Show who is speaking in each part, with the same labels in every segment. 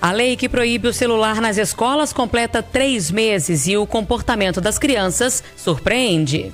Speaker 1: A lei que proíbe o celular nas escolas completa 3 meses e o comportamento das crianças surpreende.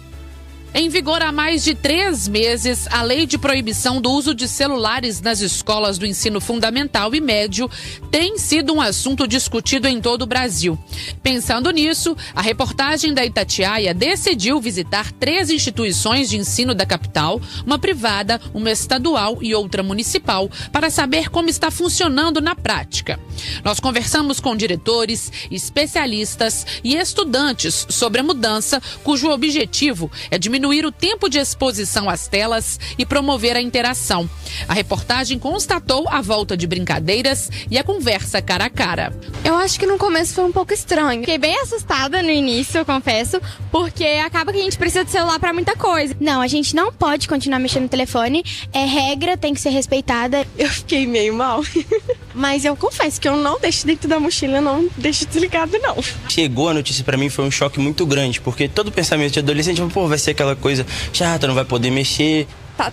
Speaker 2: Em vigor há mais de 3 meses, a lei de proibição do uso de celulares nas escolas do ensino fundamental e médio tem sido um assunto discutido em todo o Brasil. Pensando nisso, a reportagem da Itatiaia decidiu visitar 3 instituições de ensino da capital, uma privada, uma estadual e outra municipal, para saber como está funcionando na prática. Nós conversamos com diretores, especialistas e estudantes sobre a mudança, cujo objetivo é diminuir o tempo de exposição às telas e promover a interação. A reportagem constatou a volta de brincadeiras e a conversa cara a cara.
Speaker 3: Eu acho que no começo foi um pouco estranho. Fiquei bem assustada no início, eu confesso, porque acaba que a gente precisa de celular pra muita coisa. Não, a gente não pode continuar mexendo no telefone, é regra, tem que ser respeitada.
Speaker 4: Eu fiquei meio mal, mas eu confesso que eu não deixo dentro da mochila, não deixo desligado, não.
Speaker 5: Chegou a notícia pra mim, foi um choque muito grande, porque todo pensamento de adolescente, vai ser aquela coisa chata, não vai poder mexer.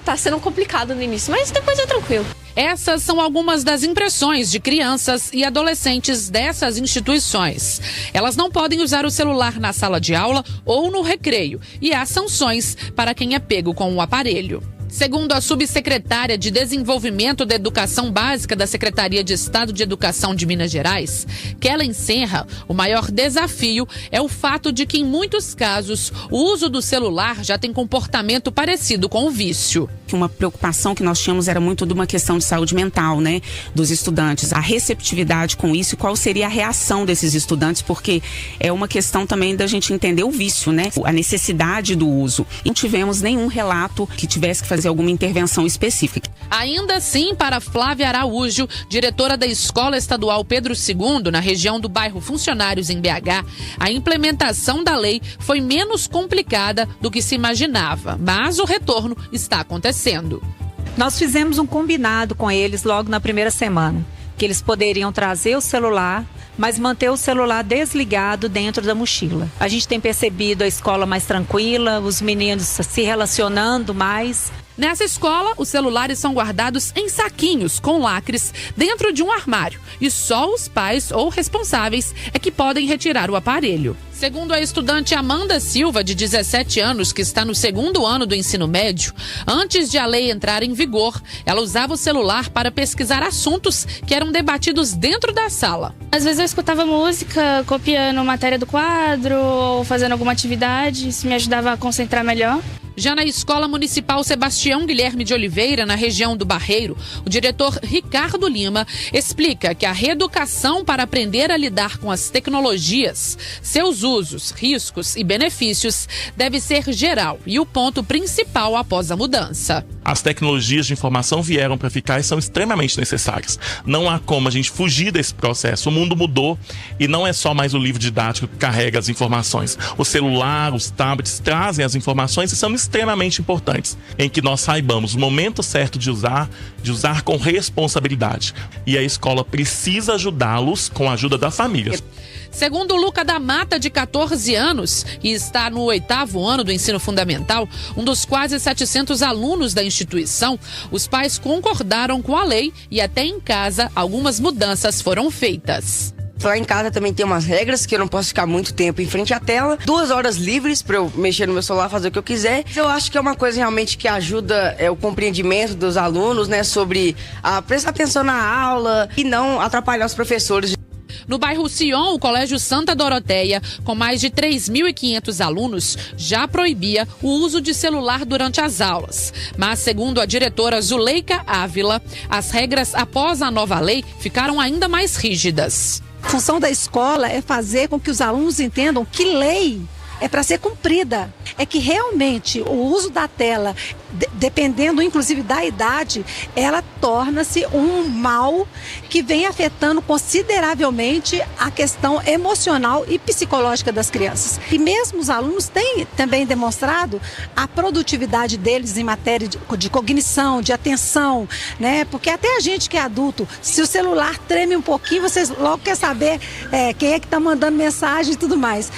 Speaker 4: Tá sendo complicado no início, mas depois é tranquilo.
Speaker 2: Essas são algumas das impressões de crianças e adolescentes dessas instituições. Elas não podem usar o celular na sala de aula ou no recreio, e há sanções para quem é pego com o aparelho. Segundo a subsecretária de Desenvolvimento da Educação Básica da Secretaria de Estado de Educação de Minas Gerais, Kellen Senra, o maior desafio é o fato de que, em muitos casos, o uso do celular já tem comportamento parecido com o vício.
Speaker 6: Uma preocupação que nós tínhamos era muito de uma questão de saúde mental, né, dos estudantes, a receptividade com isso e qual seria a reação desses estudantes, porque é uma questão também da gente entender o vício, né, a necessidade do uso. Não tivemos nenhum relato que tivesse que fazer alguma intervenção específica.
Speaker 2: Ainda assim, para Flávia Araújo, diretora da Escola Estadual Pedro II, na região do bairro Funcionários, em BH, a implementação da lei foi menos complicada do que se imaginava, mas o retorno está acontecendo.
Speaker 7: Nós fizemos um combinado com eles logo na primeira semana, que eles poderiam trazer o celular, mas manter o celular desligado dentro da mochila. A gente tem percebido a escola mais tranquila, os meninos se relacionando mais.
Speaker 2: Nessa escola, os celulares são guardados em saquinhos com lacres dentro de um armário e só os pais ou responsáveis é que podem retirar o aparelho. Segundo a estudante Amanda Silva, de 17 anos, que está no 2º ano do ensino médio, antes de a lei entrar em vigor, ela usava o celular para pesquisar assuntos que eram debatidos dentro da sala.
Speaker 3: Às vezes eu escutava música, copiando matéria do quadro ou fazendo alguma atividade, isso me ajudava a concentrar melhor.
Speaker 2: Já na Escola Municipal Sebastião Guilherme de Oliveira, na região do Barreiro, o diretor Ricardo Lima explica que a reeducação para aprender a lidar com as tecnologias, seus usos, riscos e benefícios deve ser geral e o ponto principal após a mudança.
Speaker 8: As tecnologias de informação vieram para ficar e são extremamente necessárias. Não há como a gente fugir desse processo. O mundo mudou e não é só mais o livro didático que carrega as informações. O celular, os tablets trazem as informações e são extremamente importantes, em que nós saibamos o momento certo de usar com responsabilidade. E a escola precisa ajudá-los com a ajuda da família.
Speaker 2: Segundo o Luca da Mata, de 14 anos, e está no 8º ano do ensino fundamental, um dos quase 700 alunos da instituição, os pais concordaram com a lei e até em casa algumas mudanças foram feitas.
Speaker 9: Lá em casa também tem umas regras que eu não posso ficar muito tempo em frente à tela. 2 horas livres para eu mexer no meu celular, fazer o que eu quiser. Eu acho que é uma coisa realmente que ajuda o compreendimento dos alunos, né, sobre prestar atenção na aula e não atrapalhar os professores.
Speaker 2: No bairro Sion, o Colégio Santa Doroteia, com mais de 3.500 alunos, já proibia o uso de celular durante as aulas. Mas, segundo a diretora Zuleika Ávila, as regras após a nova lei ficaram ainda mais rígidas.
Speaker 10: A função da escola é fazer com que os alunos entendam que lei é para ser cumprida. É que realmente o uso da tela, dependendo inclusive da idade, ela torna-se um mal que vem afetando consideravelmente a questão emocional e psicológica das crianças. E mesmo os alunos têm também demonstrado a produtividade deles em matéria de cognição, de atenção, né? Porque até a gente que é adulto, se o celular treme um pouquinho, vocês logo quer saber quem é que está mandando mensagem e tudo mais.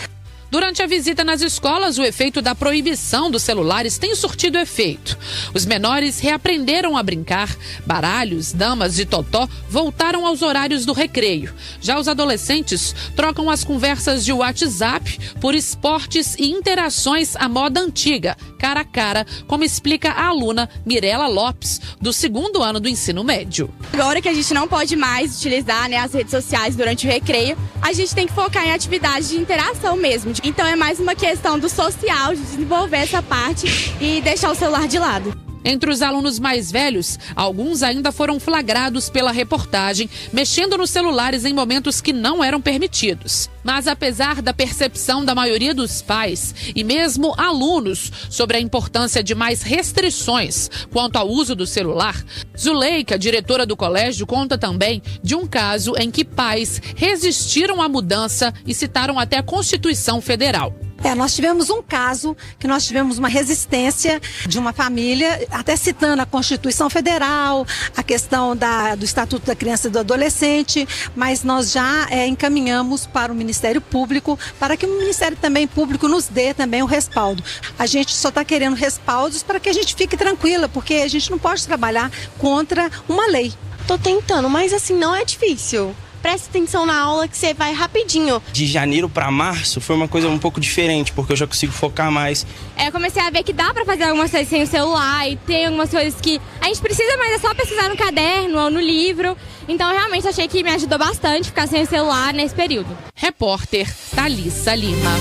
Speaker 2: Durante a visita nas escolas, o efeito da proibição dos celulares tem surtido efeito. Os menores reaprenderam a brincar, baralhos, damas e totó voltaram aos horários do recreio. Já os adolescentes trocam as conversas de WhatsApp por esportes e interações à moda antiga, cara a cara, como explica a aluna Mirela Lopes, do 2º ano do ensino médio.
Speaker 11: Agora que a gente não pode mais utilizar, as redes sociais durante o recreio, a gente tem que focar em atividades de interação mesmo. Então é mais uma questão do social, de desenvolver essa parte e deixar o celular de lado.
Speaker 2: Entre os alunos mais velhos, alguns ainda foram flagrados pela reportagem, mexendo nos celulares em momentos que não eram permitidos. Mas apesar da percepção da maioria dos pais e mesmo alunos sobre a importância de mais restrições quanto ao uso do celular, Zuleika, diretora do colégio, conta também de um caso em que pais resistiram à mudança e citaram até a Constituição Federal.
Speaker 10: Nós tivemos um caso que nós tivemos uma resistência de uma família, até citando a Constituição Federal, a questão do Estatuto da Criança e do Adolescente, mas nós já encaminhamos para o Ministério Público, para que o Ministério também Público nos dê também o respaldo. A gente só está querendo respaldos para que a gente fique tranquila, porque a gente não pode trabalhar contra uma lei.
Speaker 4: Tô tentando, mas assim, não é difícil. Presta atenção na aula que você vai rapidinho.
Speaker 5: De janeiro para março foi uma coisa um pouco diferente, porque eu já consigo focar mais.
Speaker 3: Eu comecei a ver que dá pra fazer algumas coisas sem o celular e tem algumas coisas que a gente precisa, mas é só pesquisar no caderno ou no livro. Então, realmente, achei que me ajudou bastante ficar sem o celular nesse período.
Speaker 2: Repórter Thalissa Lima.